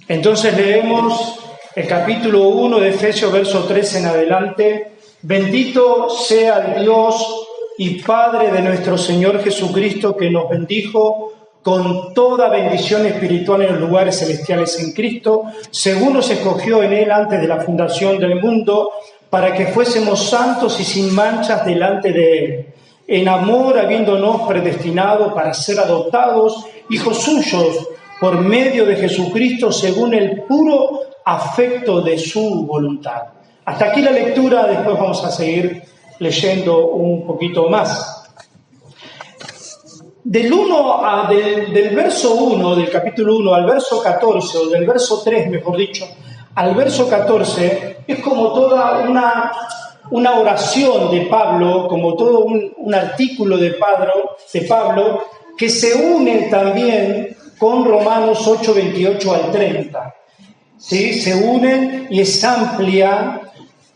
Entonces leemos el capítulo 1 de Efesios, verso 3 en adelante. Bendito sea el Dios y Padre de nuestro Señor Jesucristo, que nos bendijo con toda bendición espiritual en los lugares celestiales en Cristo, según nos escogió en Él antes de la fundación del mundo, para que fuésemos santos y sin manchas delante de Él, en amor habiéndonos predestinado para ser adoptados hijos suyos por medio de Jesucristo, según el puro afecto de su voluntad. Hasta aquí la lectura, después vamos a seguir leyendo un poquito más. Del verso 1 del capítulo 1 al verso 14, o del verso 3, mejor dicho, al verso 14, es como toda una oración de Pablo, como todo un artículo de Pablo, que se une también con Romanos 8, 28 al 30. ¿Sí? Se unen y es amplia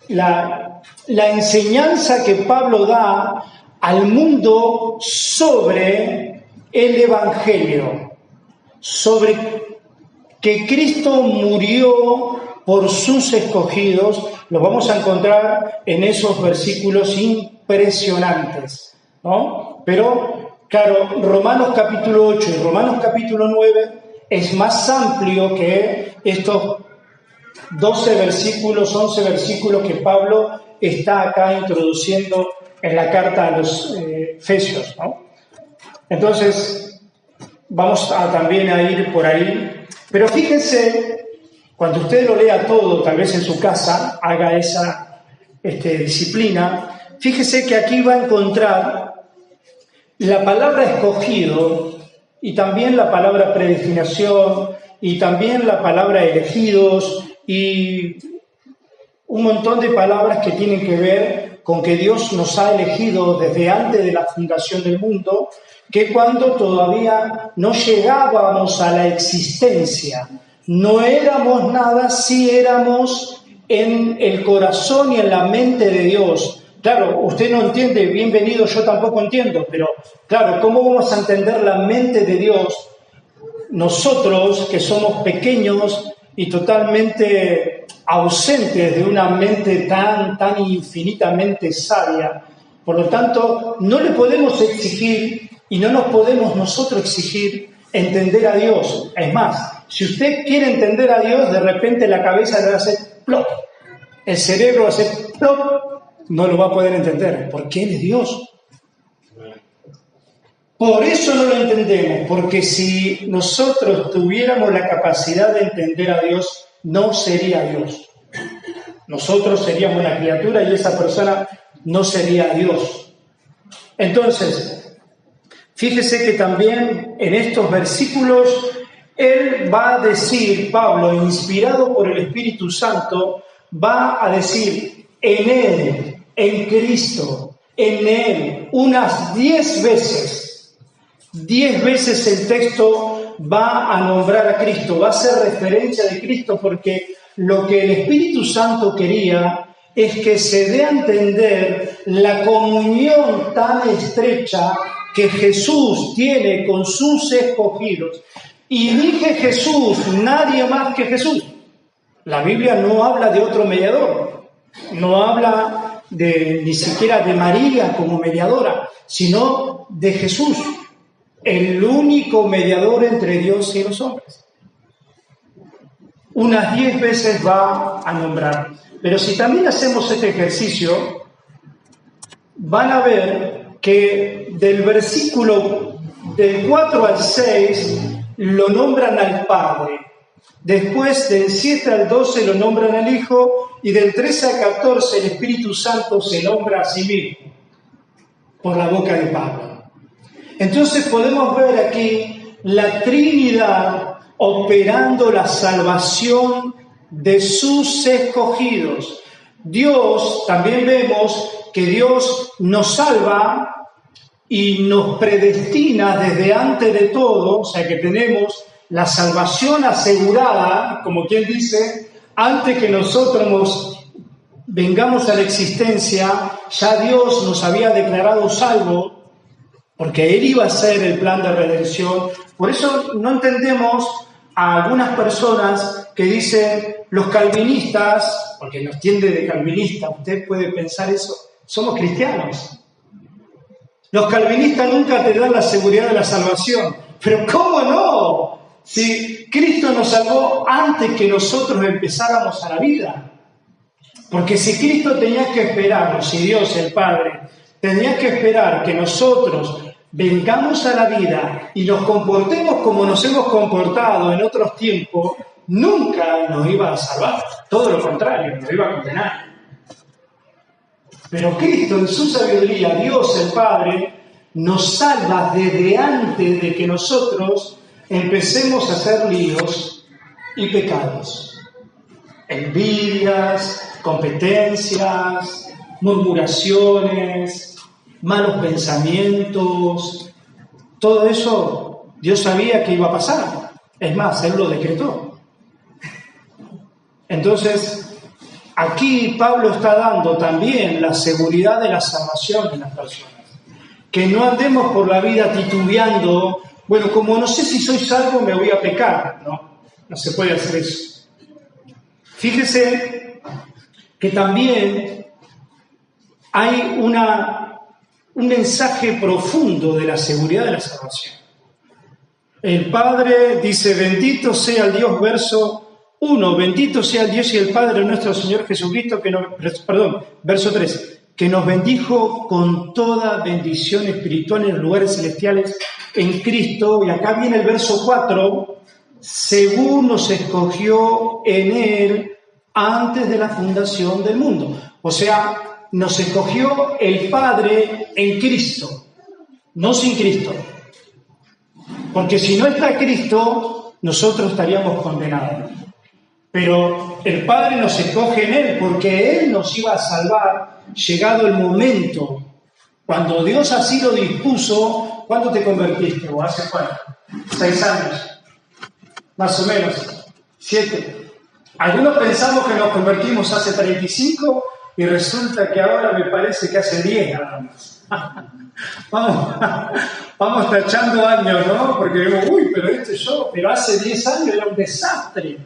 la enseñanza que Pablo da al mundo sobre el Evangelio, sobre que Cristo murió por sus escogidos. Lo vamos a encontrar en esos versículos impresionantes, ¿no? Pero, claro, Romanos capítulo 8 y Romanos capítulo 9 es más amplio que estos 11 versículos que Pablo está acá introduciendo en la carta a los Efesios, ¿no? Entonces, vamos también a ir por ahí. Pero fíjense, cuando usted lo lea todo, tal vez en su casa, haga esa disciplina, fíjese que aquí va a encontrar la palabra escogido y también la palabra predestinación y también la palabra elegidos y un montón de palabras que tienen que ver con que Dios nos ha elegido desde antes de la fundación del mundo, que cuando todavía no llegábamos a la existencia, no éramos nada, sí éramos en el corazón y en la mente de Dios. Claro, usted no entiende, bienvenido, yo tampoco entiendo, pero claro, ¿cómo vamos a entender la mente de Dios nosotros que somos pequeños y totalmente ausentes de una mente tan infinitamente sabia? Por lo tanto, no le podemos exigir y no nos podemos nosotros exigir entender a Dios. Es más, si usted quiere entender a Dios, de repente la cabeza le va a hacer plop, el cerebro va a hacer plop, no lo va a poder entender, porque Él es Dios. Por eso no lo entendemos, porque si nosotros tuviéramos la capacidad de entender a Dios, no sería Dios. Nosotros seríamos una criatura y esa persona no sería Dios. Entonces, fíjese que también en estos versículos él va a decir, Pablo, inspirado por el Espíritu Santo, va a decir en Él, en Cristo, en Él, unas 10 veces. 10 veces el texto va a nombrar a Cristo, va a hacer referencia de Cristo, porque lo que el Espíritu Santo quería es que se dé a entender la comunión tan estrecha que Jesús tiene con sus escogidos. Y dije Jesús, nadie más que Jesús. La Biblia no habla de otro mediador, no habla ni siquiera de María como mediadora, sino de Jesús, el único mediador entre Dios y los hombres. Unas 10 veces va a nombrar. Pero si también hacemos este ejercicio, van a ver que del versículo del 4 al 6 lo nombran al Padre. Después del 7 al 12 lo nombran al Hijo y del 13 al 14 el Espíritu Santo se nombra a sí mismo por la boca de Pablo. Entonces podemos ver aquí la Trinidad operando la salvación de sus escogidos. Dios, también vemos que Dios nos salva y nos predestina desde antes de todo, o sea que tenemos la salvación asegurada, como quien dice, antes que nosotros vengamos a la existencia, ya Dios nos había declarado salvo, porque Él iba a hacer el plan de redención. Por eso no entendemos a algunas personas que dicen, los calvinistas, porque nos tiende de calvinista, usted puede pensar eso, somos cristianos. Los calvinistas nunca te dan la seguridad de la salvación. Pero ¿cómo no? Si Cristo nos salvó antes que nosotros empezáramos a la vida. Porque si Cristo tenía que esperar, si Dios, el Padre, tenía que esperar que nosotros vengamos a la vida y nos comportemos como nos hemos comportado en otros tiempos, nunca nos iba a salvar. Todo lo contrario, nos iba a condenar. Pero Cristo, en su sabiduría, Dios, el Padre, nos salva desde antes de que nosotros empecemos a hacer líos y pecados. Envidias, competencias, murmuraciones, malos pensamientos. Todo eso Dios sabía que iba a pasar. Es más, Él lo decretó. Entonces, aquí Pablo está dando también la seguridad de la salvación de las personas. Que no andemos por la vida titubeando, bueno, como no sé si soy salvo, me voy a pecar. No se puede hacer eso. Fíjese que también hay un mensaje profundo de la seguridad de la salvación. El Padre dice, bendito sea el Dios, verso 1, bendito sea el Dios y el Padre de nuestro Señor Jesucristo, verso 3, que nos bendijo con toda bendición espiritual en los lugares celestiales en Cristo. Y acá viene el verso 4, según nos escogió en Él antes de la fundación del mundo. O sea, nos escogió el Padre en Cristo, no sin Cristo. Porque si no está Cristo, nosotros estaríamos condenados. Pero el Padre nos escoge en Él porque Él nos iba a salvar llegado el momento. Cuando Dios así lo dispuso, ¿cuándo te convertiste? ¿O hace cuánto? 6 años. Más o menos. 7. Algunos pensamos que nos convertimos hace 35 y resulta que ahora me parece que hace 10 nada más. Vamos tachando años, ¿no? Porque digo, pero hace 10 años era un desastre.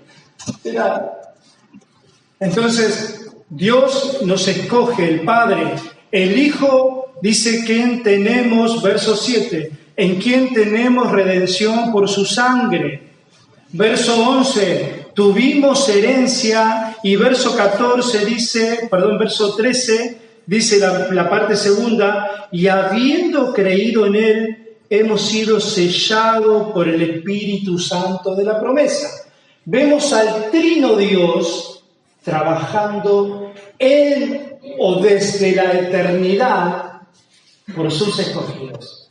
Entonces, Dios nos escoge, el Padre, el Hijo, dice que tenemos, verso 7, en quien tenemos redención por su sangre. Verso 11, tuvimos herencia, y verso 13, dice la parte segunda, y habiendo creído en Él, hemos sido sellados por el Espíritu Santo de la promesa. Vemos al Trino Dios trabajando en o desde la eternidad por sus escogidos.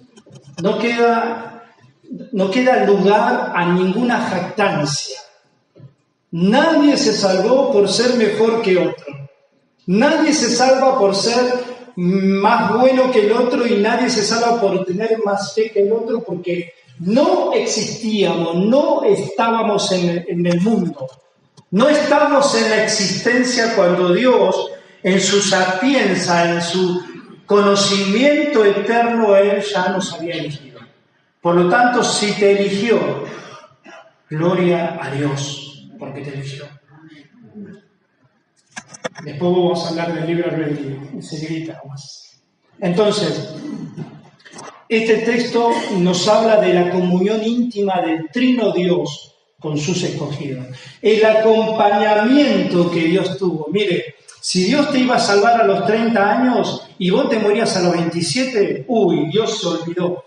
No queda lugar a ninguna jactancia. Nadie se salvó por ser mejor que otro. Nadie se salva por ser más bueno que el otro y nadie se salva por tener más fe que el otro, porque no existíamos, no estábamos en el mundo. No estamos en la existencia cuando Dios, en su sapienza, en su conocimiento eterno, Él ya nos había elegido. Por lo tanto, si te eligió, gloria a Dios, porque te eligió. Después vamos a hablar del libre albedrío, enseguida más. Entonces, este texto nos habla de la comunión íntima del Trino Dios con sus escogidos. El acompañamiento que Dios tuvo. Mire, si Dios te iba a salvar a los 30 años y vos te morías a los 27, Dios se olvidó.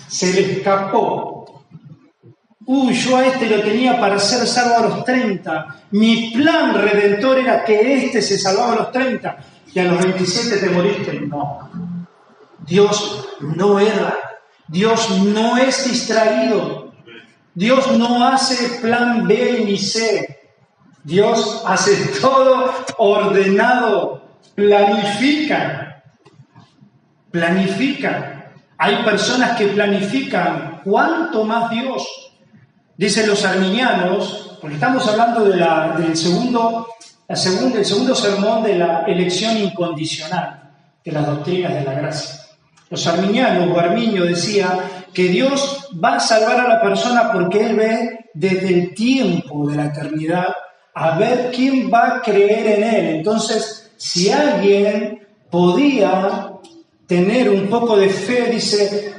Se le escapó. Yo a este lo tenía para ser salvo a los 30. Mi plan redentor era que este se salvaba a los 30 y a los 27 te moriste. No. Dios no erra. Dios no es distraído. Dios no hace plan B ni C. Dios hace todo ordenado. Planifica. Hay personas que planifican. ¿Cuánto más Dios? Dicen los arminianos, porque estamos hablando del segundo el segundo sermón de la elección incondicional de las doctrinas de la gracia. Los arminianos, o Arminio decía que Dios va a salvar a la persona porque Él ve desde el tiempo de la eternidad a ver quién va a creer en Él. Entonces, si alguien podía tener un poco de fe, dice,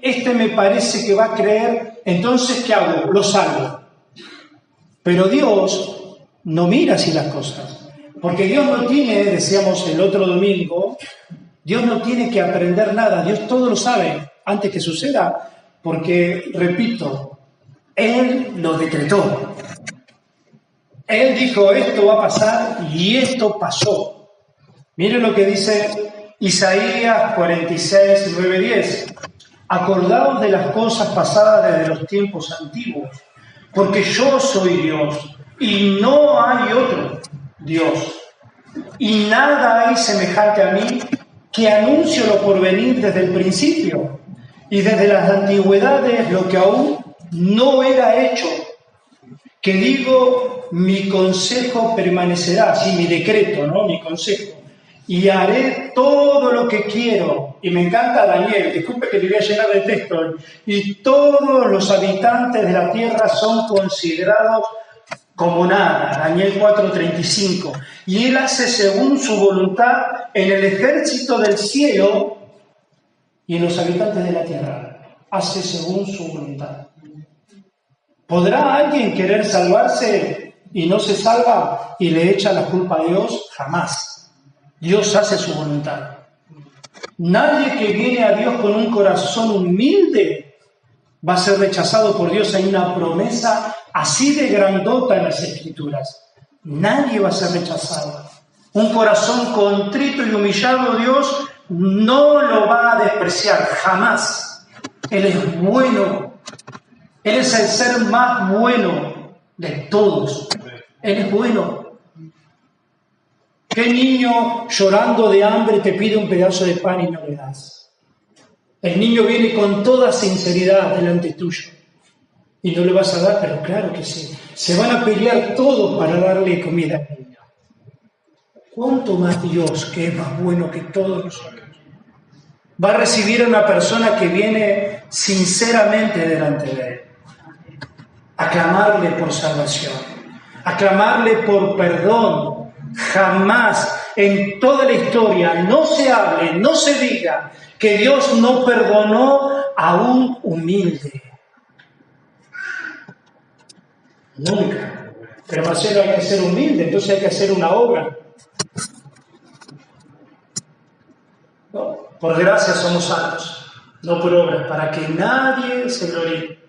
este me parece que va a creer, entonces, ¿qué hago? Lo salvo. Pero Dios no mira así las cosas, porque Dios no tiene, decíamos el otro domingo, Dios no tiene que aprender nada, Dios todo lo sabe antes que suceda, porque, repito, Él lo decretó. Él dijo, esto va a pasar y esto pasó. Miren lo que dice Isaías 46, 9, 10. Acordaos de las cosas pasadas desde los tiempos antiguos, porque yo soy Dios y no hay otro Dios. Y nada hay semejante a mí que anuncio lo porvenir desde el principio y desde las antigüedades lo que aún no era hecho. Que digo, mi consejo permanecerá, sí, mi decreto, ¿no? Mi consejo. Y haré todo lo que quiero. Y me encanta Daniel, disculpe que le voy a llenar de texto. Y todos los habitantes de la tierra son considerados como nada. Daniel 4:35. Y Él hace según su voluntad en el ejército del cielo y en los habitantes de la tierra. Hace según su voluntad. ¿Podrá alguien querer salvarse y no se salva y le echa la culpa a Dios? Jamás. Dios hace su voluntad. Nadie que viene a Dios con un corazón humilde va a ser rechazado por Dios. Hay una promesa así de grandota en las Escrituras. Nadie va a ser rechazado. Un corazón contrito y humillado, Dios no lo va a despreciar jamás. Él es bueno. Él es el ser más bueno de todos. Él es bueno. ¿Qué niño llorando de hambre te pide un pedazo de pan y no le das? El niño viene con toda sinceridad delante tuyo y no le vas a dar, pero claro que sí. Se van a pelear todos para darle comida al niño. ¿Cuánto más Dios, que es más bueno que todos nosotros, va a recibir a una persona que viene sinceramente delante de Él? A clamarle por salvación, a clamarle por perdón. Jamás en toda la historia no se hable, no se diga que Dios no perdonó a un humilde. Nunca. Pero Marcelo, hay que ser humilde, entonces hay que hacer una obra. No, por gracia somos salvos, no por obras, para que nadie se gloríe.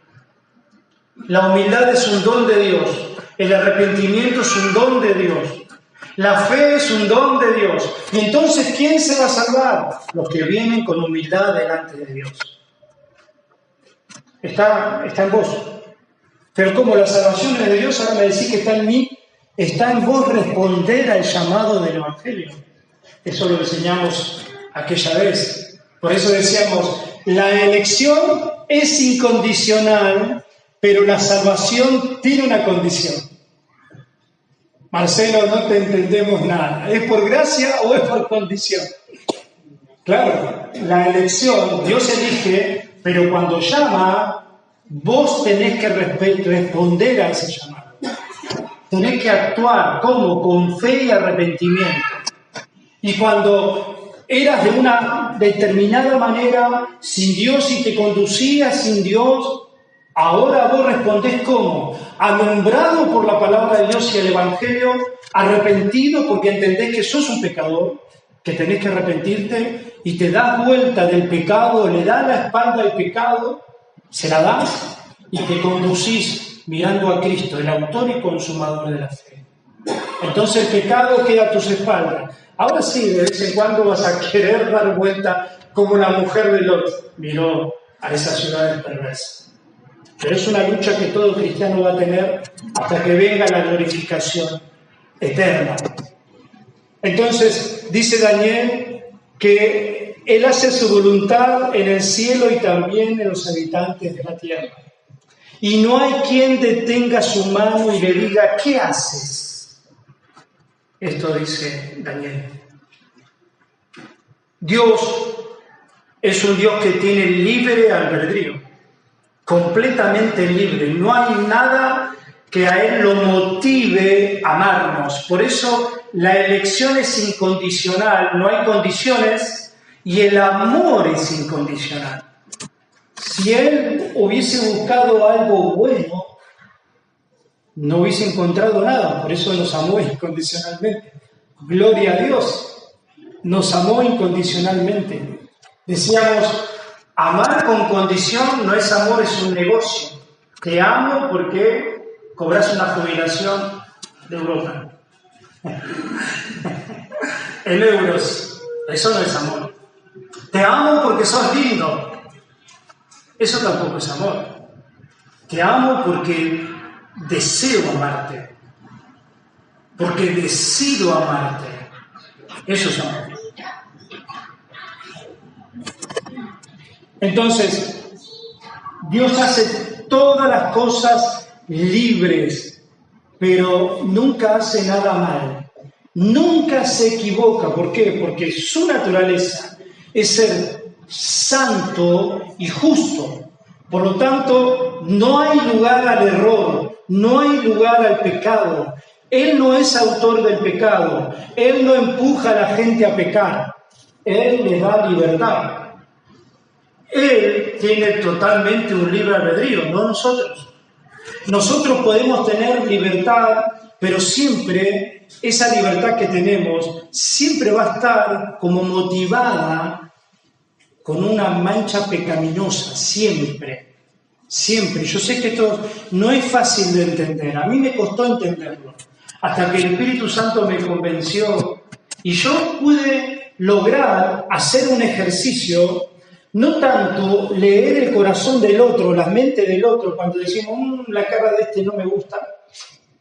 La humildad es un don de Dios, el arrepentimiento es un don de Dios, la fe es un don de Dios. Y entonces, ¿quién se va a salvar? Los que vienen con humildad delante de Dios. Está en vos. Pero como la salvación es de Dios, ahora me decís que está en mí, está en vos responder al llamado del Evangelio. Eso lo enseñamos aquella vez. Por eso decíamos, la elección es incondicional, pero la salvación tiene una condición. Marcelo, no te entendemos nada. ¿Es por gracia o es por condición? Claro, la elección, Dios elige, pero cuando llama, vos tenés que responder a ese llamado. Tenés que actuar, ¿cómo? Con fe y arrepentimiento. Y cuando eras de una determinada manera, sin Dios, y te conducías sin Dios, ahora vos respondés ¿cómo? Alumbrado por la palabra de Dios y el Evangelio, arrepentido porque entendés que sos un pecador, que tenés que arrepentirte, y te das vuelta del pecado, le das la espalda al pecado, se la das y te conducís mirando a Cristo, el autor y consumador de la fe. Entonces el pecado queda a tus espaldas. Ahora sí, de vez en cuando vas a querer dar vuelta como la mujer de Lot miró a esa ciudad perversa. Pero es una lucha que todo cristiano va a tener hasta que venga la glorificación eterna. Entonces, dice Daniel que Él hace su voluntad en el cielo y también en los habitantes de la tierra. Y no hay quien detenga su mano y le diga, ¿qué haces? Esto dice Daniel. Dios es un Dios que tiene libre albedrío, completamente libre. No hay nada que a Él lo motive a amarnos. Por eso la elección es incondicional, no hay condiciones y el amor es incondicional. Si Él hubiese buscado algo bueno, no hubiese encontrado nada, por eso nos amó incondicionalmente. Gloria a Dios, nos amó incondicionalmente. Decíamos, amar con condición no es amor, es un negocio. Te amo porque cobras una jubilación de Europa. En euros, eso no es amor. Te amo porque sos lindo. Eso tampoco es amor. Te amo porque deseo amarte. Porque decido amarte. Eso es amor. Entonces, Dios hace todas las cosas libres, pero nunca hace nada mal. Nunca se equivoca. ¿Por qué? Porque su naturaleza es ser santo y justo. Por lo tanto, no hay lugar al error, no hay lugar al pecado. Él no es autor del pecado. Él no empuja a la gente a pecar. Él les da libertad. Él tiene totalmente un libre albedrío, no nosotros. Nosotros podemos tener libertad, pero siempre esa libertad que tenemos siempre va a estar como motivada con una mancha pecaminosa, siempre. Siempre. Yo sé que esto no es fácil de entender. A mí me costó entenderlo. Hasta que el Espíritu Santo me convenció y yo pude lograr hacer un ejercicio, no tanto leer el corazón del otro, la mente del otro, cuando decimos, la cara de este no me gusta,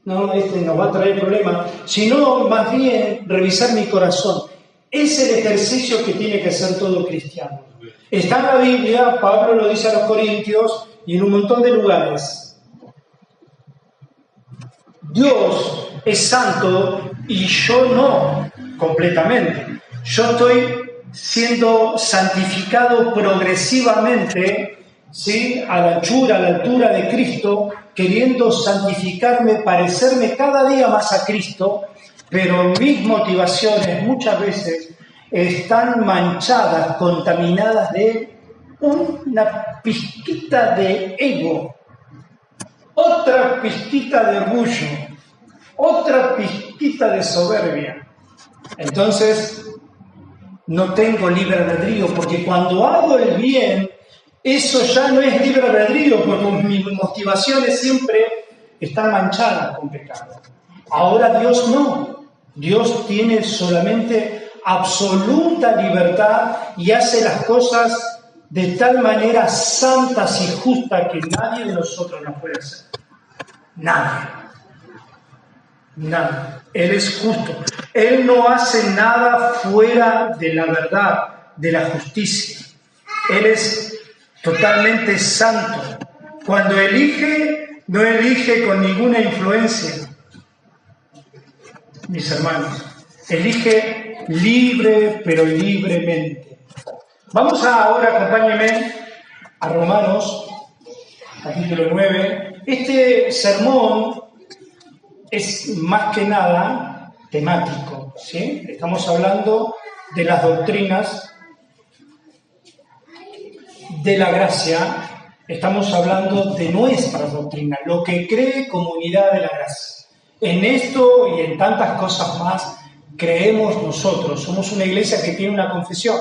no, este nos va a traer problemas, sino más bien revisar mi corazón. Es el ejercicio que tiene que hacer todo cristiano. Está en la Biblia, Pablo lo dice a los Corintios y en un montón de lugares. Dios es santo y yo no, completamente. Yo estoy siendo santificado progresivamente, ¿sí? A la anchura, a la altura de Cristo, queriendo santificarme, parecerme cada día más a Cristo, pero mis motivaciones muchas veces están manchadas, contaminadas de una pizquita de ego, otra pizquita de orgullo, otra pizquita de soberbia. Entonces, no tengo libre albedrío, porque cuando hago el bien, eso ya no es libre albedrío, porque mis motivaciones siempre están manchadas con pecado. Ahora Dios no. Dios tiene solamente absoluta libertad y hace las cosas de tal manera santas y justas que nadie de nosotros las puede hacer. Nadie. Nada. Él es justo. Él no hace nada fuera de la verdad, de la justicia. Él es totalmente santo. Cuando elige, no elige con ninguna influencia. Mis hermanos, elige libre, pero libremente. Vamos ahora, acompáñenme, a Romanos, capítulo 9. Este sermón es más que nada temático, ¿sí? Estamos hablando de las doctrinas de la gracia, estamos hablando de nuestra doctrina, lo que cree Comunidad de la Gracia. En esto y en tantas cosas más creemos nosotros. Somos una iglesia que tiene una confesión,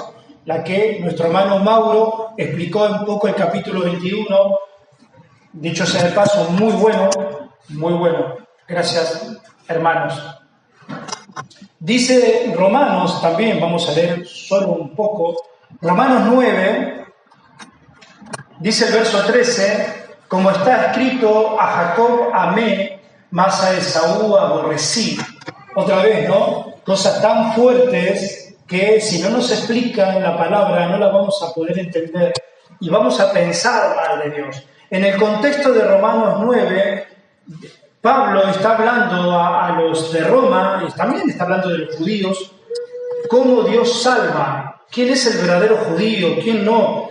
la que nuestro hermano Mauro explicó un poco el capítulo 21, dicho sea de paso, muy bueno, muy bueno. Gracias, hermanos. Dice Romanos también, vamos a leer solo un poco, Romanos 9, dice el verso 13, como está escrito, a Jacob amé, mas a Esaú aborrecí. Otra vez, ¿no? Cosas tan fuertes que si no nos explica en la palabra no la vamos a poder entender y vamos a pensar mal de Dios. En el contexto de Romanos 9, Pablo está hablando a los de Roma, y también está hablando de los judíos, cómo Dios salva, quién es el verdadero judío, quién no.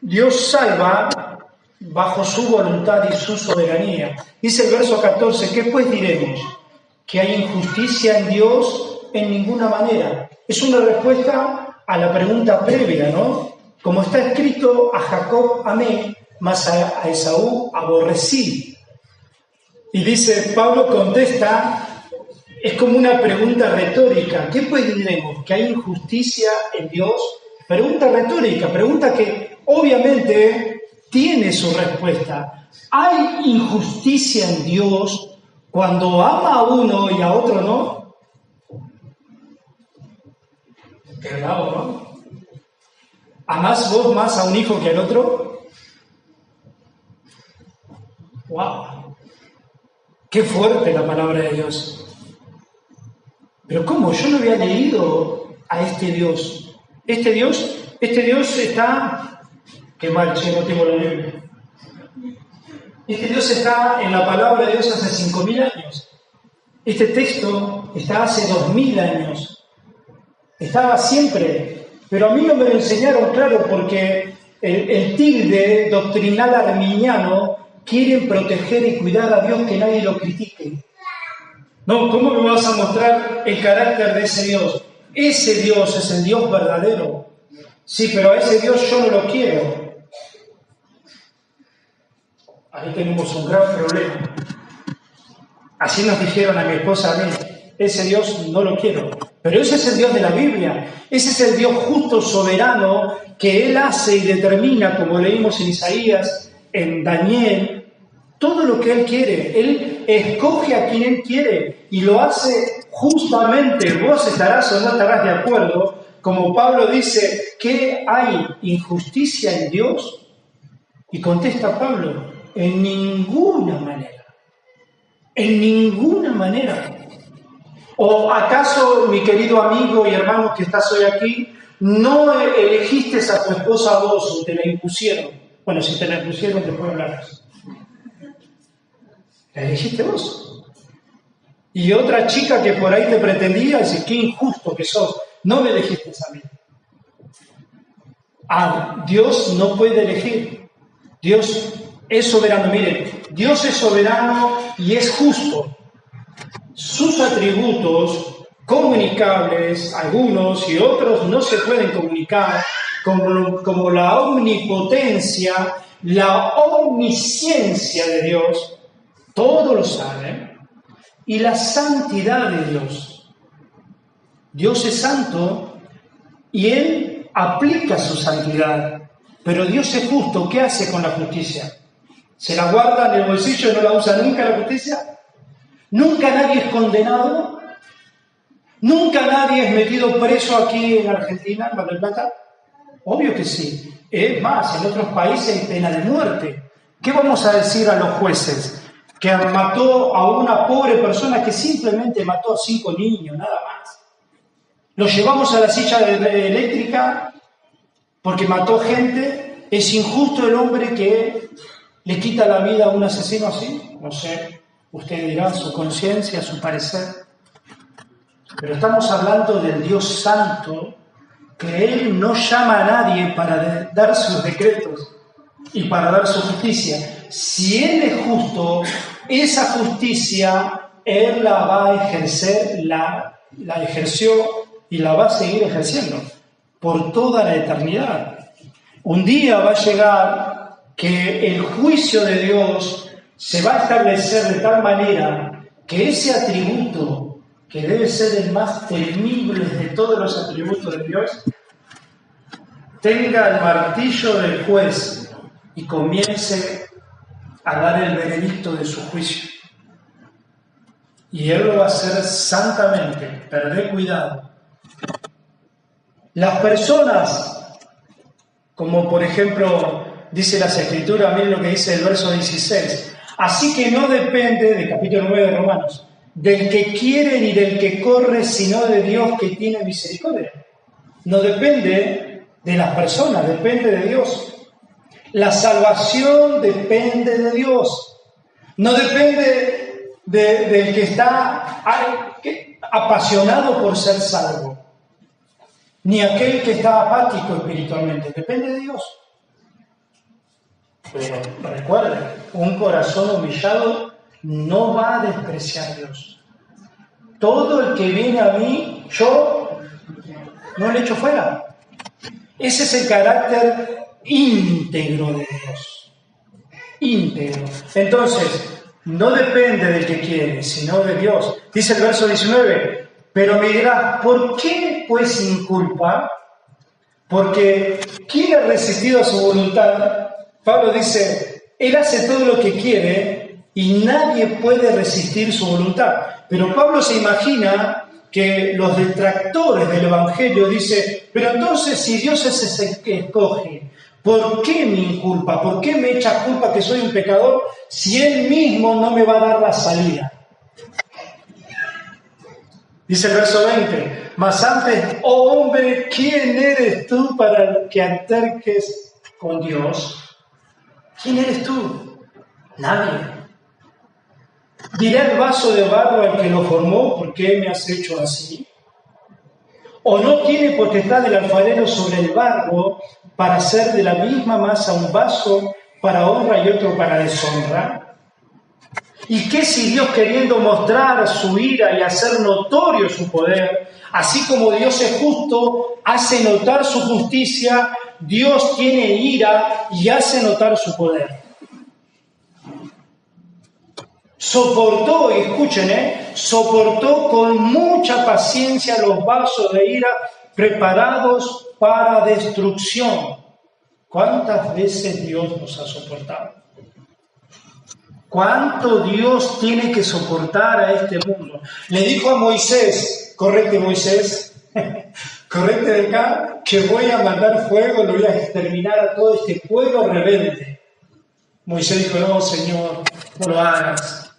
Dios salva bajo su voluntad y su soberanía. Dice el verso 14, ¿qué pues diremos? ¿Que hay injusticia en Dios? En ninguna manera. Es una respuesta a la pregunta previa, ¿no? Como está escrito, a Jacob amé, mas a Esaú aborrecí. Y dice, Pablo contesta, es como una pregunta retórica. ¿Qué pues diremos? ¿Que hay injusticia en Dios? Pregunta retórica, pregunta que obviamente tiene su respuesta. ¿Hay injusticia en Dios cuando ama a uno y a otro no? ¿Verdad o no? ¿Amás vos más a un hijo que al otro? ¡Wow! ¡Qué fuerte la palabra de Dios! Pero ¿cómo? Yo no había leído a este Dios. Este Dios está... Qué mal, che, no tengo la Biblia. Este Dios está en la palabra de Dios hace 5.000 años. Este texto está hace 2.000 años. Estaba siempre. Pero a mí no me lo enseñaron, claro, porque el tilde doctrinal arminiano quiere proteger y cuidar a Dios, que nadie lo critique. No, ¿cómo me vas a mostrar el carácter de ese Dios? Ese Dios es el Dios verdadero. Sí, pero a ese Dios yo no lo quiero. Ahí tenemos un gran problema. Así nos dijeron a mi esposa a mí, ese Dios no lo quiero. Pero ese es el Dios de la Biblia. Ese es el Dios justo, soberano, que Él hace y determina, como leímos en Isaías, en Daniel, todo lo que Él quiere. Él escoge a quien Él quiere y lo hace justamente. Vos estarás o no estarás de acuerdo, como Pablo dice, ¿que hay injusticia en Dios? Y contesta Pablo, en ninguna manera. En ninguna manera. ¿O acaso, mi querido amigo y hermano que estás hoy aquí, no elegiste a tu esposa vos o te la impusieron? Bueno, si te la impusieron, después hablarás. La elegiste vos. Y otra chica que por ahí te pretendía, dice, qué injusto que sos. No me elegiste a mí. Dios no puede elegir. Dios es soberano. Miren, Dios es soberano y es justo. Sus atributos comunicables, algunos y otros no se pueden comunicar, como la omnipotencia, la omnisciencia de Dios, todo lo sabe, y la santidad de Dios. Dios es santo y Él aplica su santidad, pero Dios es justo. ¿Qué hace con la justicia? ¿Se la guarda en el bolsillo y no la usa nunca la justicia? ¿Nunca nadie es condenado? ¿Nunca nadie es metido preso aquí en Argentina, en Mar del Plata? Obvio que sí. Es más, en otros países hay pena de muerte. ¿Qué vamos a decir a los jueces? Que mató a una pobre persona que simplemente mató a 5 niños, nada más. Lo llevamos a la silla eléctrica porque mató gente. ¿Es injusto el hombre que le quita la vida a un asesino así? No sé. Usted dirá su conciencia, su parecer. Pero estamos hablando del Dios santo, que Él no llama a nadie para dar sus decretos y para dar su justicia. Si Él es justo, esa justicia Él la va a ejercer, la ejerció y la va a seguir ejerciendo por toda la eternidad. Un día va a llegar que el juicio de Dios se va a establecer de tal manera que ese atributo, que debe ser el más temible de todos los atributos de Dios, tenga el martillo del juez y comience a dar el veredicto de su juicio. Y Él lo va a hacer santamente. Perdé cuidado. Las personas, como por ejemplo dice las Escrituras, miren lo que dice el verso 16. Así que no depende, del capítulo 9 de Romanos, del que quiere ni del que corre, sino de Dios que tiene misericordia. No depende de las personas, depende de Dios. La salvación depende de Dios. No depende del que está apasionado por ser salvo, ni aquel que está apático espiritualmente. Depende de Dios. Pero recuerden, un corazón humillado no va a despreciar a Dios. Todo el que viene a mí, yo no le echo fuera. Ese es el carácter íntegro de Dios. Íntegro. Entonces, no depende del que quiere, sino de Dios. Dice el verso 19, pero me dirás, ¿por qué pues sin culpa? Porque ¿quién ha resistido a su voluntad? Pablo dice, él hace todo lo que quiere y nadie puede resistir su voluntad. Pero Pablo se imagina que los detractores del Evangelio dicen, pero entonces si Dios es el que escoge, ¿por qué me inculpa? ¿Por qué me echa culpa que soy un pecador si Él mismo no me va a dar la salida? Dice el verso 20, mas antes, oh hombre, ¿quién eres tú para que alterques con Dios? ¿Quién eres tú? Nadie. ¿Dirá el vaso de barro al que lo formó, por qué me has hecho así? ¿O no tiene potestad el alfarero sobre el barro para hacer de la misma masa un vaso para honra y otro para deshonra? ¿Y qué si Dios, queriendo mostrar su ira y hacer notorio su poder, así como Dios es justo, hace notar su justicia, Dios tiene ira y hace notar su poder? Soportó, escuchen, soportó con mucha paciencia los vasos de ira preparados para destrucción. ¿Cuántas veces Dios nos ha soportado? ¿Cuánto Dios tiene que soportar a este mundo? Le dijo a Moisés, correte Moisés, correte de acá, que voy a mandar fuego, lo voy a exterminar a todo este pueblo rebelde. Moisés dijo, no, Señor, no lo hagas.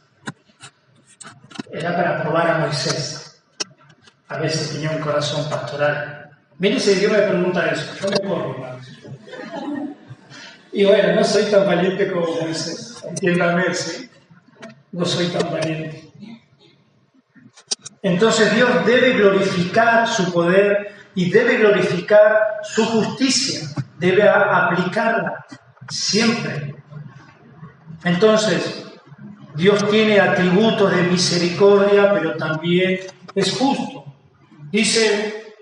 Era para probar a Moisés. A veces tenía un corazón pastoral. Mire si Dios me pregunta eso, yo me corro, hermanos. Y bueno, no soy tan valiente como Moisés, entiéndame, ¿sí? No soy tan valiente. Entonces Dios debe glorificar su poder y debe glorificar su justicia, debe aplicarla siempre. Entonces, Dios tiene atributos de misericordia, pero también es justo. Dice,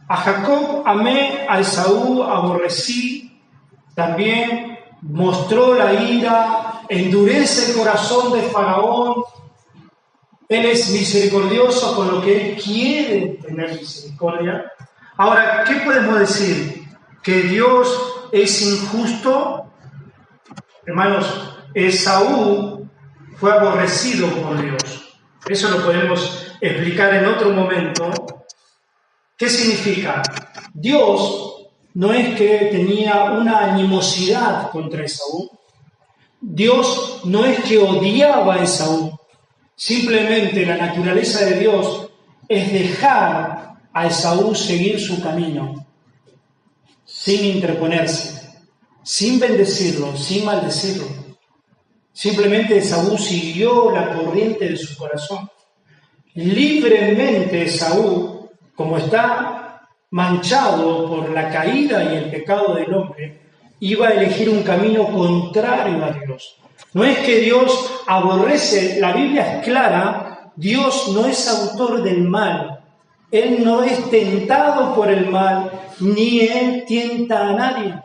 a Jacob amé, a Esaú aborrecí, también mostró la ira, endurece el corazón de Faraón. Él es misericordioso con lo que Él quiere tener misericordia. Ahora, ¿qué podemos decir? ¿Que Dios es injusto? Hermanos, Esaú fue aborrecido por Dios. Eso lo podemos explicar en otro momento. ¿Qué significa? Dios no es que tenía una animosidad contra Esaú. Dios no es que odiaba a Esaú. Simplemente la naturaleza de Dios es dejar a Esaú seguir su camino, sin interponerse, sin bendecirlo, sin maldecirlo. Simplemente Esaú siguió la corriente de su corazón. Libremente Esaú, como está manchado por la caída y el pecado del hombre, iba a elegir un camino contrario a Dios. No es que Dios aborrece, la Biblia es clara, Dios no es autor del mal. Él no es tentado por el mal, ni Él tienta a nadie.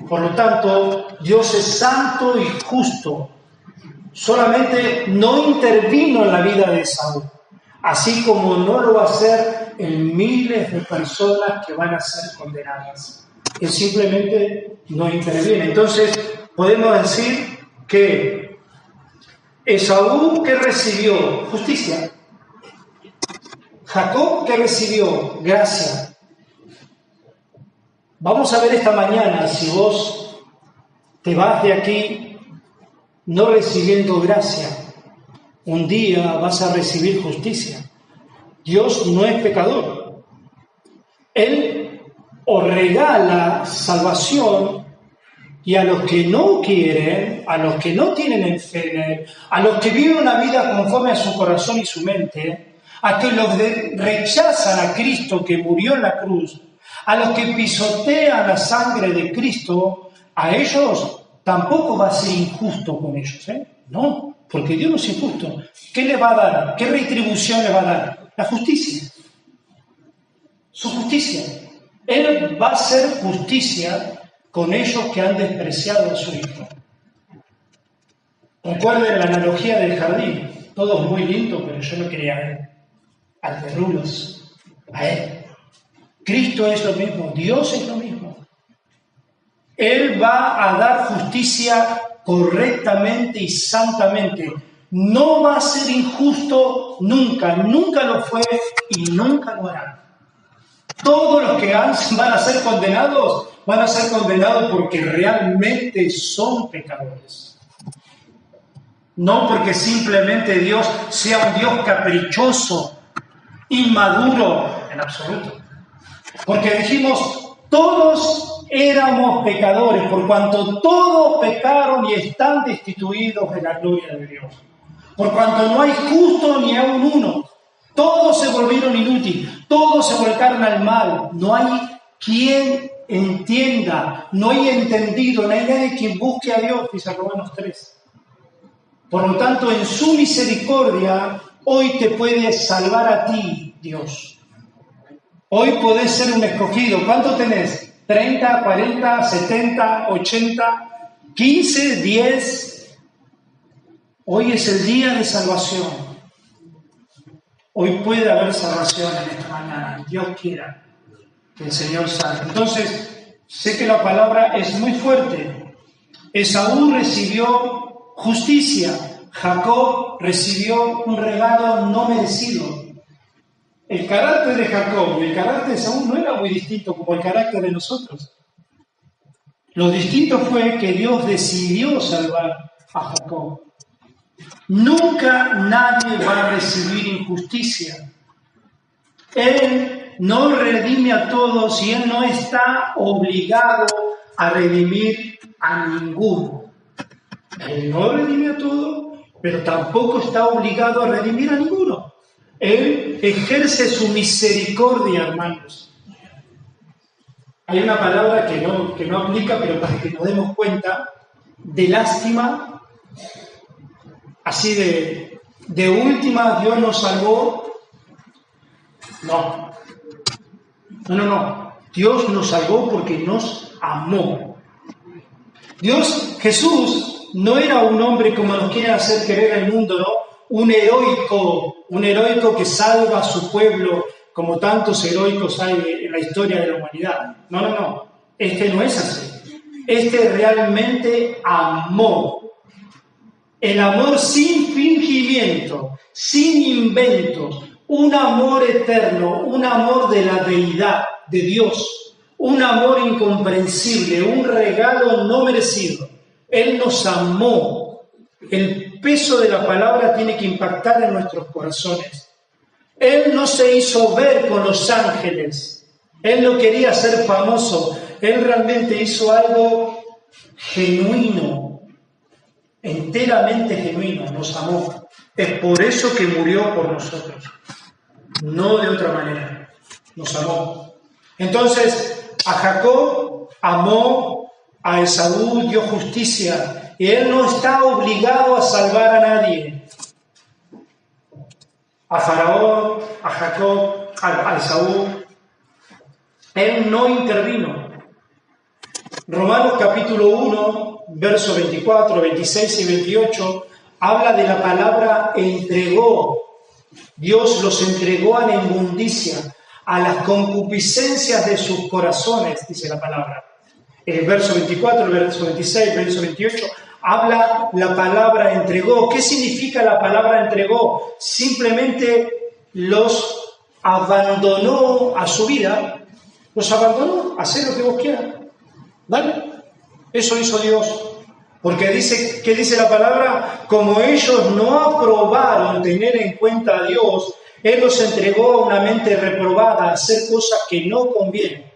Por lo tanto, Dios es santo y justo. Solamente no intervino en la vida de Esaú, así como no lo va a hacer en miles de personas que van a ser condenadas. Él simplemente no interviene. Entonces, podemos decir que Esaú, ¿qué recibió? Justicia. Jacob, ¿qué recibió? Gracia. Vamos a ver esta mañana si vos te vas de aquí no recibiendo gracia. Un día vas a recibir justicia. Dios no es pecador. Él os regala salvación Y a los que no quieren, a los que no tienen fe en Él, a los que viven una vida conforme a su corazón y su mente, a que los rechazan a Cristo que murió en la cruz, a los que pisotean la sangre de Cristo, a ellos tampoco va a ser injusto con ellos, ¿eh? No, porque Dios no es injusto. ¿Qué le va a dar? ¿Qué retribución le va a dar? La justicia. Su justicia. Él va a hacer justicia con ellos que han despreciado a su Hijo. Recuerden la analogía del jardín. Todo es muy lindo, pero yo no quería a Él. Al de rulos, a Él. Cristo es lo mismo, Dios es lo mismo. Él va a dar justicia correctamente y santamente. No va a ser injusto nunca, nunca lo fue y nunca lo hará. Todos los que van a ser condenados, van a ser condenados porque realmente son pecadores. No porque simplemente Dios sea un Dios caprichoso, inmaduro, en absoluto. Porque dijimos, todos éramos pecadores, por cuanto todos pecaron y están destituidos de la gloria de Dios. Por cuanto no hay justo ni aun uno. Todos se volvieron inútiles, todos se volcaron al mal. No hay quien entienda, no hay entendido, no hay nadie quien busque a Dios, dice Romanos 3. Por lo tanto, en su misericordia, hoy te puede salvar a ti, Dios. Hoy podés ser un escogido. ¿Cuánto tenés? 30, 40, 70, 80, 15, 10. Hoy es el día de salvación. Hoy puede haber salvación en esta mañana. Dios quiera que el Señor salve. Entonces, sé que la palabra es muy fuerte. Esaú recibió justicia. Jacob recibió un regalo no merecido. El carácter de Jacob y el carácter de Esaú no era muy distinto como el carácter de nosotros. Lo distinto fue que Dios decidió salvar a Jacob. Nunca nadie va a recibir injusticia. Él no redime a todos y Él no está obligado a redimir a ninguno. Él no redime a todos, pero tampoco está obligado a redimir a ninguno. Él ejerce su misericordia, hermanos. Hay una palabra que no aplica, pero para que nos demos cuenta, de lástima, así de última, Dios nos salvó. No. Dios nos salvó porque nos amó. Jesús no era un hombre como nos quieren hacer creer el mundo, ¿no? Un heroico que salva a su pueblo, como tantos heroicos hay en la historia de la humanidad. No. Este no es así. Este realmente amó. El amor sin fingimiento, sin inventos, un amor eterno, un amor de la deidad, de Dios, un amor incomprensible, un regalo no merecido. Él nos amó. El peso de la palabra tiene que impactar en nuestros corazones. Él no se hizo ver con los ángeles. Él no quería ser famoso. Él realmente hizo algo genuino, enteramente genuino. Nos amó. Es por eso que murió por nosotros. No de otra manera. Nos amó. Entonces, a Jacob amó, a Esaú dio justicia. Y él no está obligado a salvar a nadie. A Faraón, a Jacob, a Esaú. Él no intervino. Romanos capítulo 1, versos 24, 26 y 28, habla de la palabra entregó. Dios los entregó a la inmundicia, a las concupiscencias de sus corazones, dice la palabra. En el verso 24, el verso 26, el verso 28, habla la palabra entregó. ¿Qué significa la palabra entregó? Simplemente los abandonó a su vida, los abandonó a hacer lo que vos quieras. ¿Vale? Eso hizo Dios. Porque dice, ¿qué dice la palabra? Como ellos no aprobaron tener en cuenta a Dios, Él los entregó a una mente reprobada a hacer cosas que no convienen.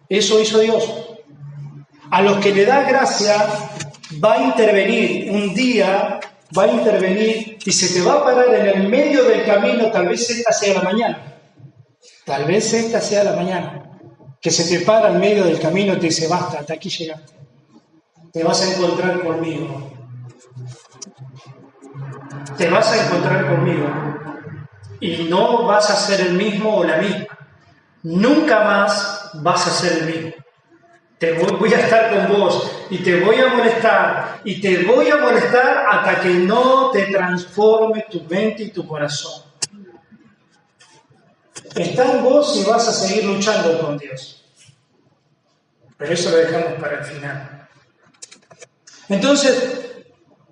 Eso hizo Dios. a los que le da gracia, va a intervenir un día, va a intervenir y se te va a parar en el medio del camino, tal vez esta sea la mañana. Tal vez esta sea la mañana, que se te para en medio del camino y te dice, basta, hasta aquí llegaste. Te vas a encontrar conmigo. Te vas a encontrar conmigo. Y no vas a ser el mismo o la misma. Nunca más vas a ser el mismo. Voy a estar con vos y te voy a molestar. Y te voy a molestar hasta que no te transforme tu mente y tu corazón. Está en vos y vas a seguir luchando con Dios. Pero eso lo dejamos para el final. Entonces,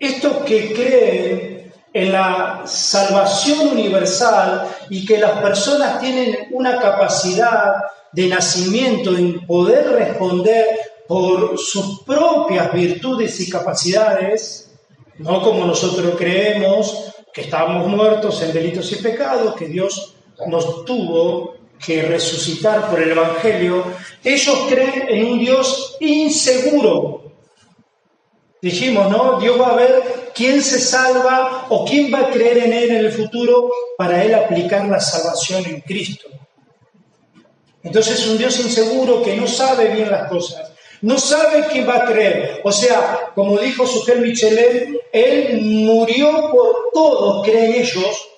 estos que creen en la salvación universal y que las personas tienen una capacidad de nacimiento en poder responder por sus propias virtudes y capacidades, no como nosotros creemos que estamos muertos en delitos y pecados, que Dios nos tuvo que resucitar por el Evangelio. Ellos creen en un Dios inseguro. Dijimos, ¿no? Dios va a ver quién se salva o quién va a creer en Él en el futuro para Él aplicar la salvación en Cristo. Entonces es un Dios inseguro que no sabe bien las cosas, no sabe quién va a creer. O sea, como dijo Sujel Michelet, Él murió por todos, creen ellos,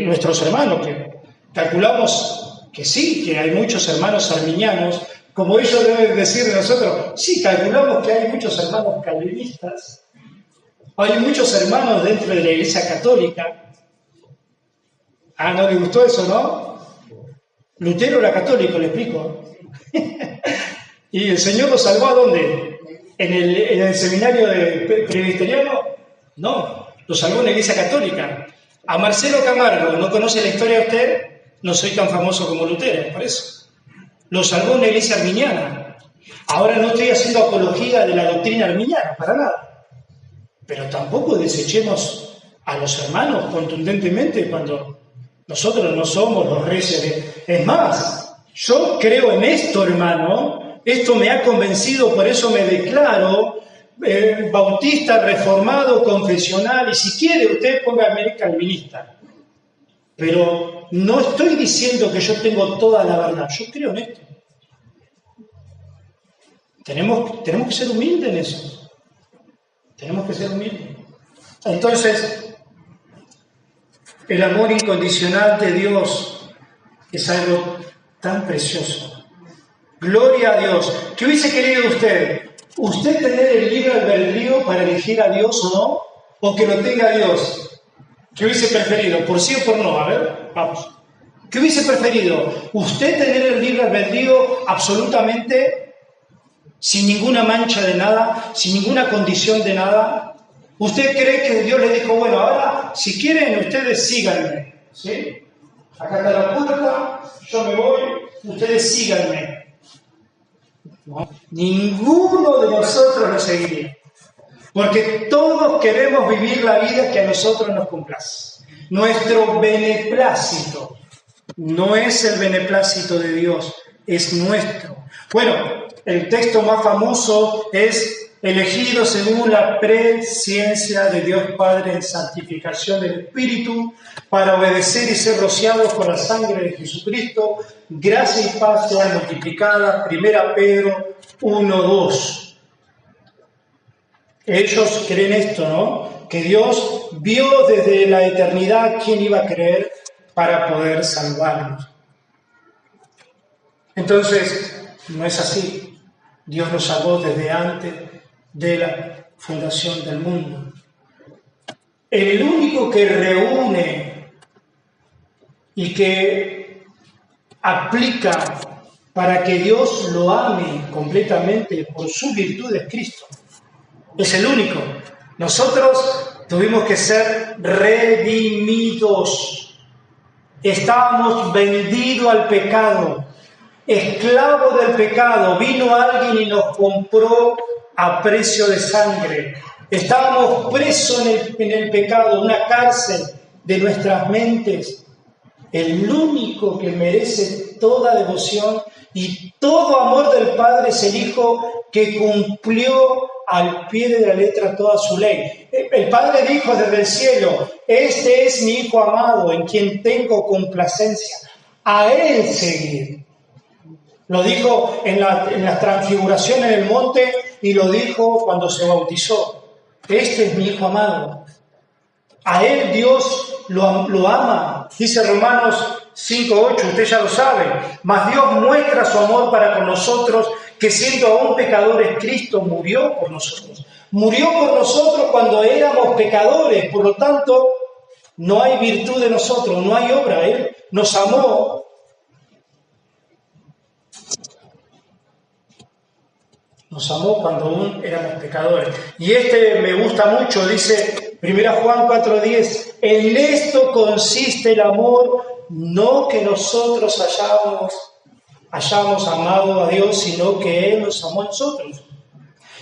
nuestros hermanos, que calculamos que sí, que hay muchos hermanos arminianos, como ellos deben decir de nosotros, sí, calculamos que hay muchos hermanos calvinistas, hay muchos hermanos dentro de la Iglesia Católica. Ah, ¿no le gustó eso, no? Lutero era católico, le explico. ¿Y el Señor lo salvó a dónde? ¿En el seminario presbiteriano? No, lo salvó en la Iglesia Católica. A Marcelo Camargo, ¿no conoce la historia de usted? No soy tan famoso como Lutero, por eso. Lo salvó en la Iglesia arminiana. Ahora no estoy haciendo apología de la doctrina arminiana, para nada. Pero tampoco desechemos a los hermanos contundentemente cuando nosotros no somos los reyes. Es más, yo creo en esto, hermano. Esto me ha convencido, por eso me declaro bautista, reformado, confesional, y si quiere usted póngame calvinista. Pero no estoy diciendo que yo tengo toda la verdad, yo creo en esto. Tenemos que ser humildes en eso. Tenemos que ser humildes. Entonces, el amor incondicional de Dios es algo tan precioso. Gloria a Dios. ¿Qué hubiese querido usted? ¿Usted tener el libre albedrío para elegir a Dios o no? ¿O que lo tenga Dios? ¿Qué hubiese preferido? ¿Por sí o por no? A ver, vamos. ¿Qué hubiese preferido? ¿Usted tener el libre albedrío absolutamente sin ninguna mancha de nada, sin ninguna condición de nada? ¿Usted cree que Dios le dijo, bueno, ahora, si quieren, ustedes síganme? ¿Sí? Acá está la puerta, yo me voy, ustedes síganme. No, ninguno de nosotros lo seguiría. Porque todos queremos vivir la vida que a nosotros nos complace. Nuestro beneplácito no es el beneplácito de Dios, es nuestro. Bueno, el texto más famoso es elegido según la presciencia de Dios Padre en santificación del Espíritu, para obedecer y ser rociados con la sangre de Jesucristo, gracia y paz sean multiplicadas. 1 Pedro 1:2. Ellos creen esto, ¿no? Que Dios vio desde la eternidad quién iba a creer para poder salvarnos. Entonces, no es así. Dios nos salvó desde antes de la fundación del mundo. El único que reúne y que aplica para que Dios lo ame completamente por su virtud es Cristo. Es el único. Nosotros tuvimos que ser redimidos. Estábamos vendidos al pecado, esclavos del pecado. Vino alguien y nos compró a precio de sangre. Estábamos presos en el pecado, una cárcel de nuestras mentes. El único que merece toda devoción y todo amor del Padre es el Hijo, que cumplió al pie de la letra toda su ley. El Padre dijo desde el cielo: este es mi Hijo amado, en quien tengo complacencia. A Él seguir. Lo dijo en la transfiguración en el monte y lo dijo cuando se bautizó. Este es mi Hijo amado. A Él Dios lo ama. Dice Romanos 5:8, usted ya lo sabe. Mas Dios muestra su amor para con nosotros, que siendo aún pecadores, Cristo murió por nosotros. Murió por nosotros cuando éramos pecadores. Por lo tanto, no hay virtud de nosotros, no hay obra. Él nos amó. Nos amó cuando aún éramos pecadores. Y me gusta mucho, dice 1 Juan 4:10, en esto consiste el amor, no que nosotros hayamos amado a Dios, sino que Él nos amó a nosotros.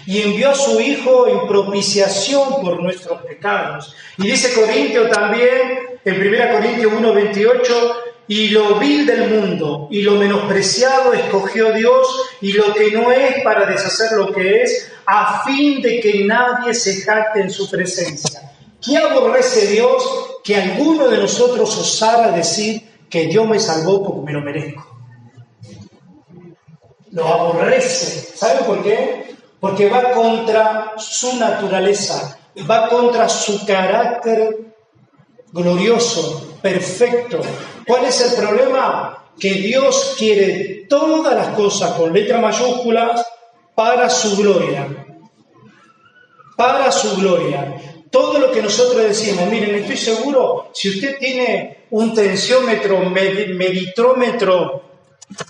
Y envió a su Hijo en propiciación por nuestros pecados. Y dice Corintio también, en 1 Corintios 1:28, y lo vil del mundo y lo menospreciado escogió Dios, y lo que no es para deshacer lo que es, a fin de que nadie se jacte en su presencia. ¿Qué aborrece Dios? Que alguno de nosotros osara decir que Dios me salvó porque me lo merezco. Lo aborrece. ¿Saben por qué? Porque va contra su naturaleza, va contra su carácter glorioso, perfecto. ¿Cuál es el problema? Que Dios quiere todas las cosas con letras mayúsculas para su gloria. Para su gloria. Todo lo que nosotros decimos, miren, estoy seguro, si usted tiene un tensiómetro, meditrómetro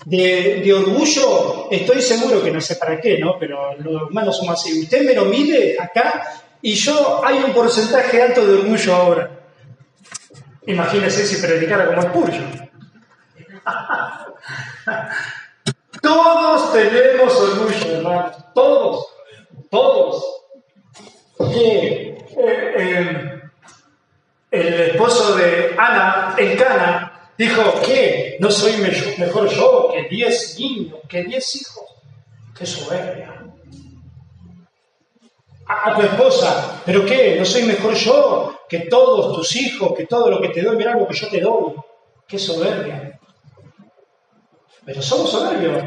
de orgullo, estoy seguro que no sé para qué, ¿no? Pero los humanos somos así. Usted me lo mide acá y hay un porcentaje alto de orgullo ahora. Imagínese si predicara como Spurgeon. Todos tenemos orgullo, hermanos. Todos. El esposo de Ana, Elcana, dijo: ¿qué? ¿No soy mejor yo que 10 niños, que 10 hijos? ¡Qué soberbia! A tu esposa: ¿pero qué? ¿No soy mejor yo que todos tus hijos, que todo lo que te doy? Mirá lo que yo te doy. ¡Qué soberbia! Pero somos soberbios.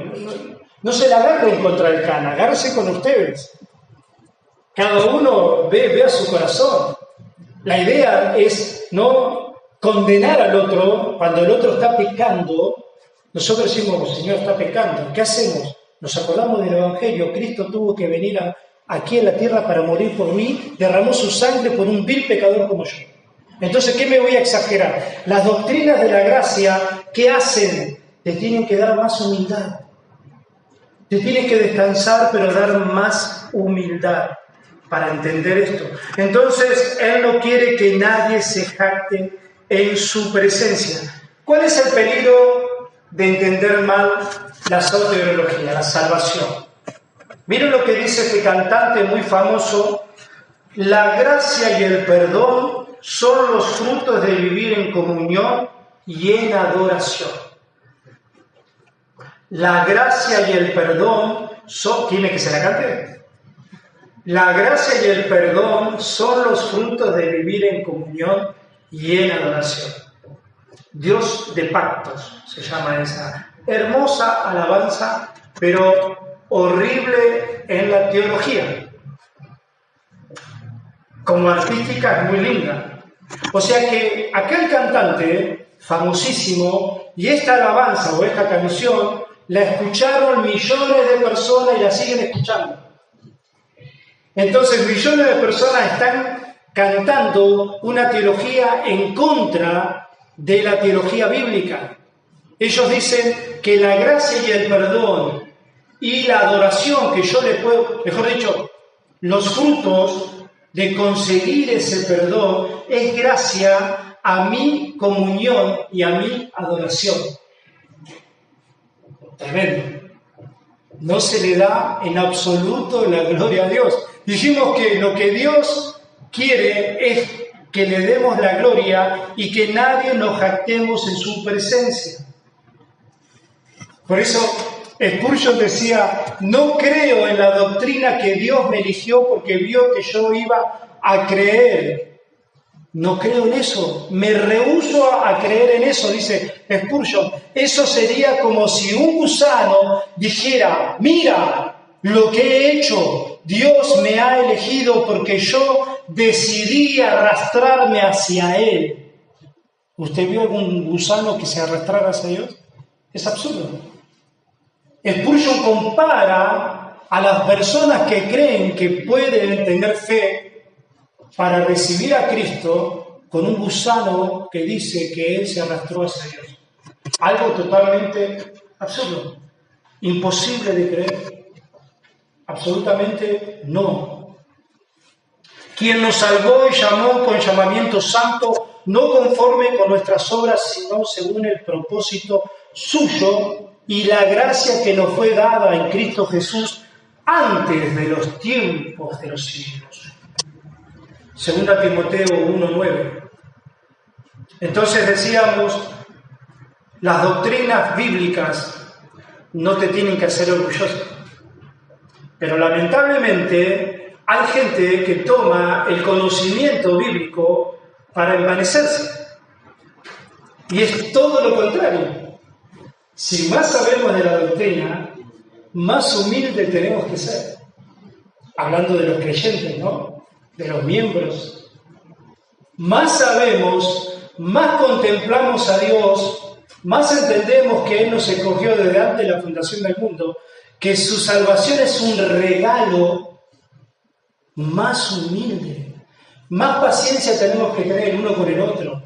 No se la agarren contra el Cana, agárrense con ustedes. Cada uno vea su corazón. La idea es no condenar al otro cuando el otro está pecando. Nosotros decimos: Señor, está pecando. ¿Qué hacemos? Nos acordamos del Evangelio. Cristo tuvo que venir aquí en la tierra para morir por mí, derramó su sangre por un vil pecador como yo. Entonces, ¿qué me voy a exagerar? Las doctrinas de la gracia, ¿qué hacen? Te tienen que dar más humildad. Te tienes que descansar, pero dar más humildad para entender esto. Entonces, Él no quiere que nadie se jacte en su presencia. ¿Cuál es el peligro de entender mal la soteriología, la salvación? Miren lo que dice este cantante muy famoso: la gracia y el perdón son los frutos de vivir en comunión y en adoración. La gracia y el perdón son... ¿Tiene que se la cante? La gracia y el perdón son los frutos de vivir en comunión y en adoración. Dios de pactos se llama esa hermosa alabanza, pero horrible en la teología. Como artística es muy linda. O sea que aquel cantante famosísimo, y esta alabanza o esta canción la escucharon millones de personas y la siguen escuchando. Entonces millones de personas están cantando una teología en contra de la teología bíblica. Ellos dicen que la gracia y el perdón y la adoración que yo le puedo, mejor dicho, los frutos de conseguir ese perdón es gracia a mi comunión y a mi adoración. Tremendo. No se le da en absoluto la gloria a Dios. Dijimos que lo que Dios quiere es que le demos la gloria y que nadie nos jactemos en su presencia. Por eso Spurgeon decía, no creo en la doctrina que Dios me eligió porque vio que yo iba a creer. No creo en eso, me rehúso a creer en eso, dice Spurgeon. Eso sería como si un gusano dijera, mira lo que he hecho, Dios me ha elegido porque yo decidí arrastrarme hacia Él. ¿Usted vio algún gusano que se arrastrara hacia Dios? Es absurdo. Spurgeon compara a las personas que creen que pueden tener fe para recibir a Cristo con un gusano que dice que Él se arrastró hacia Dios. Algo totalmente absurdo, imposible de creer. Absolutamente no. Quien nos salvó y llamó con llamamiento santo, no conforme con nuestras obras, sino según el propósito suyo y la gracia que nos fue dada en Cristo Jesús antes de los tiempos de los siglos. 2 Timoteo 1:9. Entonces decíamos, las doctrinas bíblicas no te tienen que hacer orgulloso. Pero lamentablemente hay gente que toma el conocimiento bíblico para envanecerse. Y es todo lo contrario. Si más sabemos de la doctrina, más humildes tenemos que ser. Hablando de los creyentes, ¿no? De los miembros. Más sabemos, más contemplamos a Dios, más entendemos que Él nos escogió desde antes de la fundación del mundo, que su salvación es un regalo, más humilde. Más paciencia tenemos que tener el uno con el otro.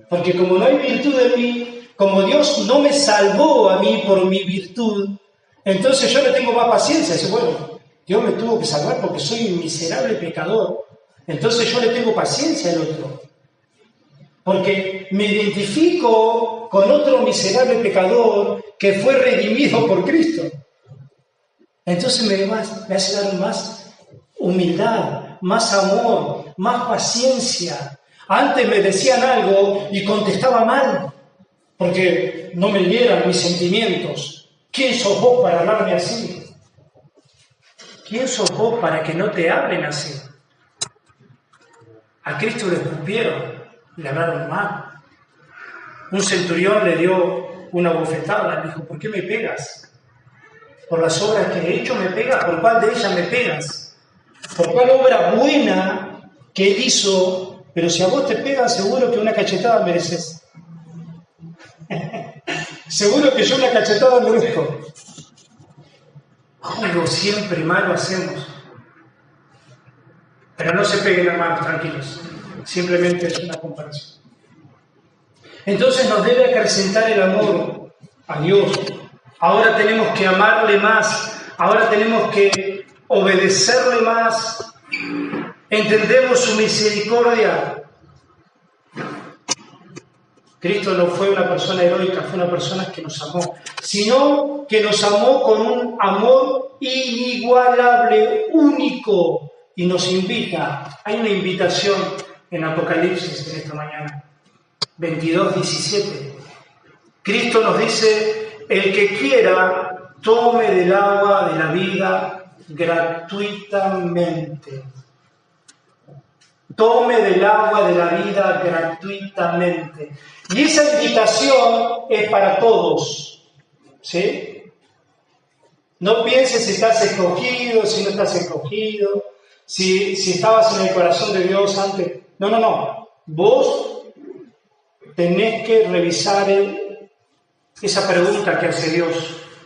Porque como no hay virtud en mí, como Dios no me salvó a mí por mi virtud, entonces yo le tengo más paciencia. Dice, bueno, Dios me tuvo que salvar porque soy un miserable pecador. Entonces yo le tengo paciencia al otro. Porque me identifico con otro miserable pecador que fue redimido por Cristo. Entonces me hace dar más humildad, más amor, más paciencia. Antes me decían algo y contestaba mal, porque no me dieran mis sentimientos. ¿Quién sos vos para hablarme así? ¿Quién sos vos para que no te hablen así? A Cristo le escupieron, le hablaron mal. Un centurión le dio una bofetada, le dijo, ¿por qué me pegas? Por las obras que he hecho me pegas, ¿por cuál de ellas me pegas? ¿Por cuál obra buena que él hizo? Pero si a vos te pegan, seguro que una cachetada mereces. Seguro que yo una cachetada merezco. Algo siempre malo hacemos. Pero no se peguen, hermanos, tranquilos. Simplemente es una comparación. Entonces nos debe acrecentar el amor a Dios. Ahora tenemos que amarle más. Ahora tenemos que obedecerle más. Entendemos su misericordia. Cristo no fue una persona heroica, fue una persona que nos amó, sino que nos amó con un amor inigualable, único, y nos invita. Hay una invitación en Apocalipsis en esta mañana, 22:17. Cristo nos dice, el que quiera, tome del agua de la vida gratuitamente. Tome del agua de la vida gratuitamente. Y esa invitación es para todos, ¿sí? No pienses si estás escogido, si no estás escogido, si estabas en el corazón de Dios antes. No. Vos tenés que revisar esa pregunta que hace Dios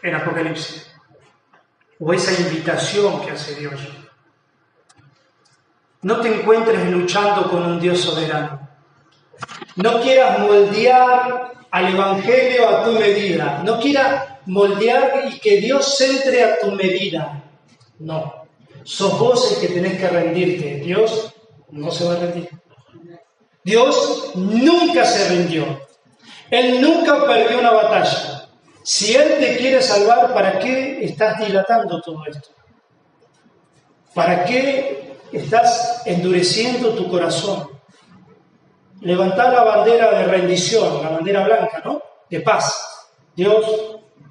en Apocalipsis, o esa invitación que hace Dios. No te encuentres luchando con un Dios soberano. No quieras moldear al Evangelio a tu medida. No quieras moldear y que Dios entre a tu medida. No. Sos vos el que tenés que rendirte. Dios no se va a rendir. Dios nunca se rindió. Él nunca perdió una batalla. Si Él te quiere salvar, ¿para qué estás dilatando todo esto? ¿Para qué estás endureciendo tu corazón? Levantá la bandera de rendición, la bandera blanca, ¿no? De paz. Dios,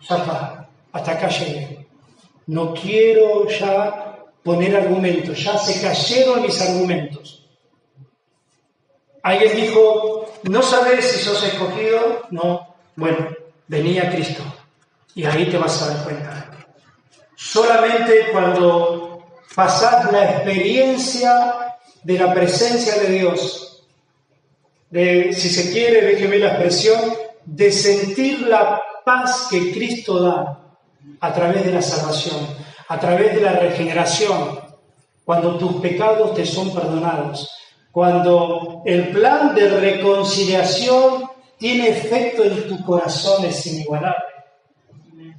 ya está. hasta acá llegué. No quiero ya poner argumentos, ya se cayeron mis argumentos. Alguien dijo, ¿no sabes si sos escogido? No. Bueno, vení a Cristo y ahí te vas a dar cuenta. Solamente cuando pasás la experiencia de la presencia de Dios, de, si se quiere, déjeme la expresión, de sentir la paz que Cristo da a través de la salvación, a través de la regeneración, cuando tus pecados te son perdonados, cuando el plan de reconciliación tiene efecto en tu corazón, es inigualable.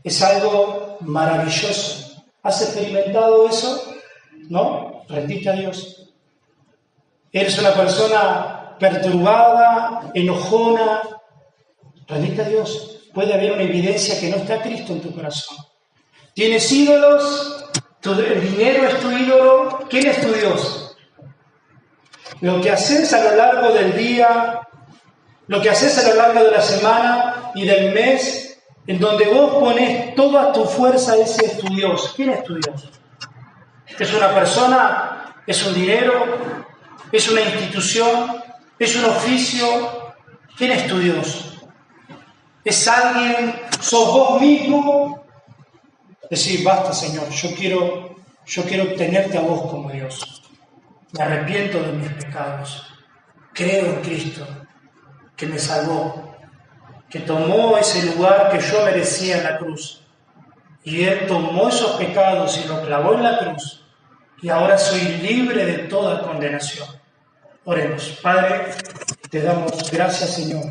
Es algo maravilloso. ¿Has experimentado eso? ¿No? Rendite a Dios. Eres una persona perturbada, enojona. Rendite a Dios. Puede haber una evidencia que no está Cristo en tu corazón. ¿Tienes ídolos? ¿El dinero es tu ídolo? ¿Quién es tu Dios? Lo que haces a lo largo del día, lo que haces a lo largo de la semana y del mes, en donde vos pones toda tu fuerza, ese es tu Dios. ¿Quién es tu Dios? ¿Es una persona? ¿Es un dinero? ¿Es una institución? ¿Es un oficio? ¿Quién es tu Dios? ¿Es alguien? ¿Sos vos mismo? Decir, basta, Señor, yo quiero tenerte a vos como Dios. Me arrepiento de mis pecados. Creo en Cristo, que me salvó, que tomó ese lugar que yo merecía en la cruz. Y Él tomó esos pecados y los clavó en la cruz. Y ahora soy libre de toda condenación. Oremos. Padre, te damos gracias, Señor,